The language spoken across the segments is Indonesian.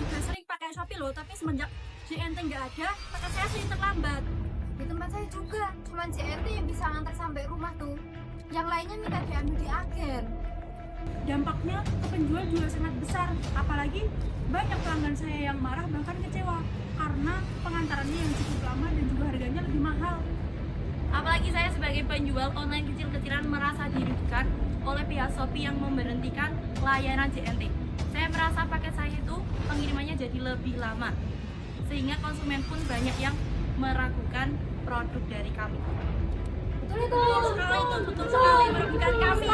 juga sering pakai Shopee loh, tapi semenjak JNT nggak ada, pakai saya sering terlambat. Di tempat saya juga, cuma JNT yang bisa ngantar sampai rumah tuh. Yang lainnya minta diambil di agen. Dampaknya ke penjual juga sangat besar, apalagi banyak pelanggan saya yang marah bahkan kecewa karena pengantarannya yang cukup lama dan juga harganya lebih mahal. Apalagi saya sebagai penjual online kecil-kecilan merasa dirugikan oleh pihak Shopee yang memberhentikan layanan JNT. Saya merasa paket saya itu pengirimannya jadi lebih lama, sehingga konsumen pun banyak yang meragukan produk dari kami. Betul Betul sekali merugikan kami.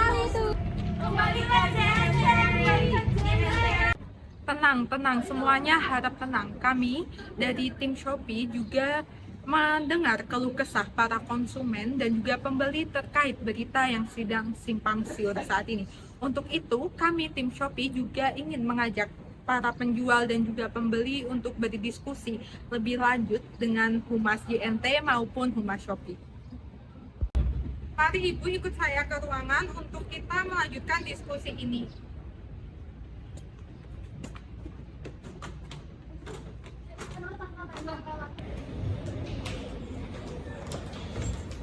Kembalikan JNT. Tenang, semuanya harap tenang. Kami dari tim Shopee juga mendengar keluh kesah para konsumen dan juga pembeli terkait berita yang sedang simpang siur saat ini. Untuk itu, kami tim Shopee juga ingin mengajak para penjual dan juga pembeli untuk berdiskusi lebih lanjut dengan Humas JNT maupun Humas Shopee. Mari Ibu ikut saya ke ruangan untuk kita melanjutkan diskusi ini.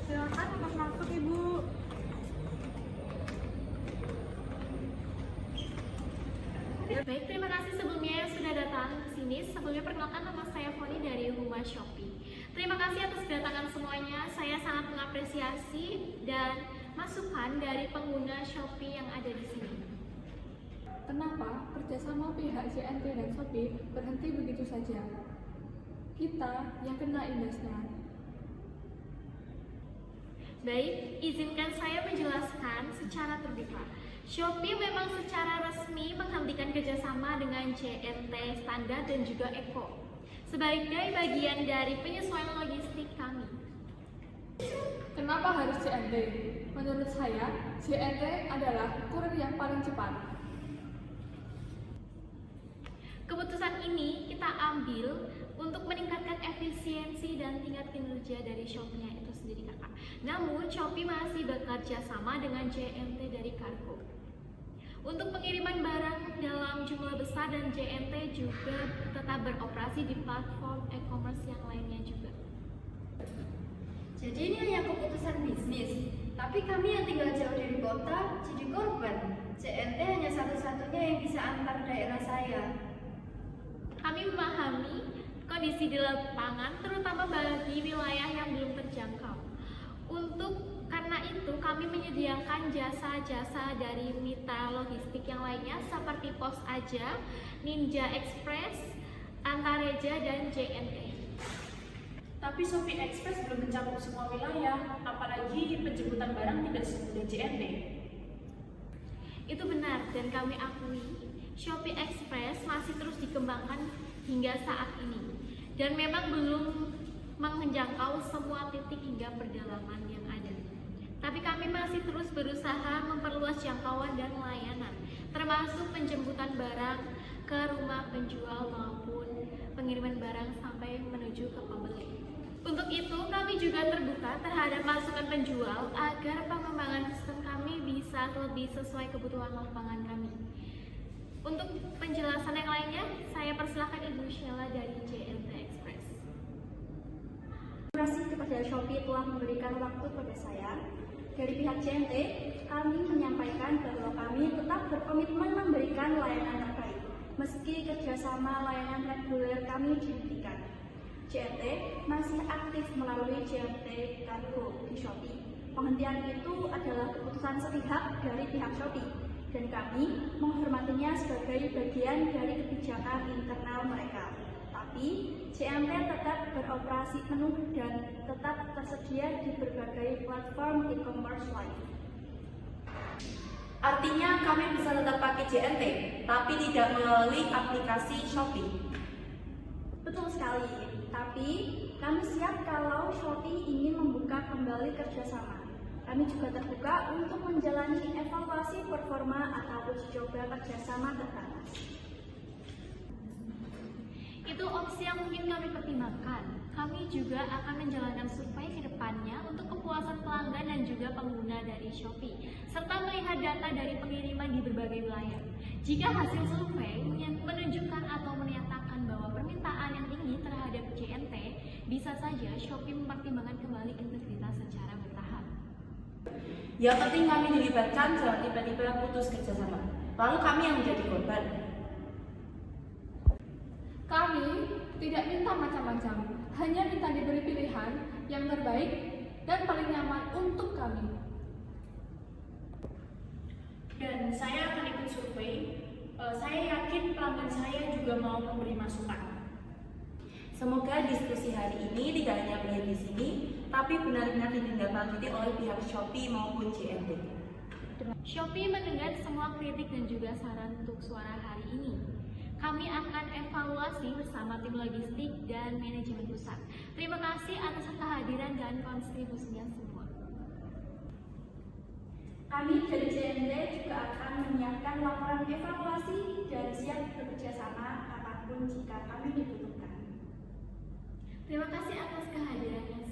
Silakan untuk masuk Ibu. Baik, terima kasih sebelumnya yang sudah datang ke sini. Sebelumnya perkenalkan, nama saya Foni dari Humas Shopee. Terima kasih atas kedatangan semuanya. Saya sangat mengapresiasi dan masukan dari pengguna Shopee yang ada di sini. Kenapa kerjasama pihak JNT dan Shopee berhenti begitu saja? Kita yang kena imbasnya. Baik, izinkan saya menjelaskan secara terbuka. Shopee memang secara resmi menghentikan kerjasama dengan JNT Standar dan juga Eko sebagai bagian dari penyesuaian logistik kami. Kenapa harus JNT? Menurut saya, JNT adalah kurir yang paling cepat. Keputusan ini kita ambil untuk meningkatkan efisiensi dan tingkat kinerja dari Shopee-nya itu sendiri, Kakak. Namun, Shopee masih bekerja sama dengan JNT dari Kargo untuk pengiriman barang dalam jumlah besar, dan JNT juga tetap beroperasi di platform e-commerce yang lainnya juga. Jadi ini hanya keputusan bisnis, tapi kami yang tinggal jauh dari kota jadi korban. JNT hanya satu-satunya yang bisa antar daerah saya. Kami memahami kondisi di lapangan, terutama bagi wilayah yang belum terjangkau. Karena itu, kami menyediakan jasa-jasa dari mitra logistik yang lainnya seperti Pos Aja, Ninja Express, Antareja, dan JNT. Tapi Shopee Express belum mencakup semua wilayah, apalagi penjemputan barang tidak semudah JNT. Itu benar, dan kami akui Shopee Express masih terus dikembangkan hingga saat ini, dan memang belum menjangkau semua titik hingga pedalaman yang ada. Tapi kami masih terus berusaha memperluas jangkauan dan layanan, termasuk penjemputan barang ke rumah penjual maupun pengiriman barang sampai menuju ke pembeli. Untuk itu, kami juga terbuka terhadap masukan penjual agar pengembangan sistem kami bisa lebih sesuai kebutuhan lapangan kami. Untuk penjelasan yang lainnya, saya persilahkan Ibu Sheila dari JNT Express. Terima kasih kepada Shopee telah memberikan waktu kepada saya. Dari pihak JNT, kami menyampaikan bahwa kami tetap berkomitmen memberikan layanan terbaik, meski kerjasama layanan reguler kami dihentikan. JNT masih aktif melalui JNT Kargo di Shopee. Penghentian itu adalah keputusan sepihak dari pihak Shopee, dan kami menghormatinya sebagai bagian dari kebijakan internal mereka. Tapi, JNT tetap beroperasi penuh dan tetap tersedia di berbagai platform e-commerce lain. Artinya kami bisa tetap pakai JNT, tapi tidak melalui aplikasi Shopee. Betul sekali, tapi kami siap kalau Shopee ingin membuka kembali kerjasama. Kami juga terbuka untuk menjalani evaluasi performa atau uji coba kerjasama terbatas. Itu opsi yang mungkin kami pertimbangkan. Kami juga akan menjalankan survei ke depannya untuk kepuasan pelanggan dan juga pengguna dari Shopee, serta melihat data dari pengiriman di berbagai wilayah. Jika hasil survei menunjukkan atau menyatakan bahwa permintaan yang tinggi terhadap JNT, bisa saja Shopee mempertimbangkan kembali integritas secara bertahap. Yang penting kami dilibatkan, jangan tiba-tiba putus kerjasama. Lalu kami yang menjadi korban. Kami tidak minta macam-macam, hanya minta diberi pilihan yang terbaik dan paling nyaman untuk kami. Dan saya akan ikut survei. Saya yakin pelanggan saya juga mau memberi masukan. Semoga diskusi hari ini tidak hanya berakhir di sini, tapi benar-benar ditindaklanjuti oleh pihak Shopee maupun JNT. Shopee mendengar semua kritik dan juga saran untuk suara hari ini. Kami akan evaluasi bersama tim logistik dan manajemen pusat. Terima kasih atas kehadiran dan kontribusinya semua. Kami dari JNT juga akan menyiapkan laporan evaluasi dan siap bekerja sama apapun jika kami dibutuhkan. Terima kasih atas kehadirannya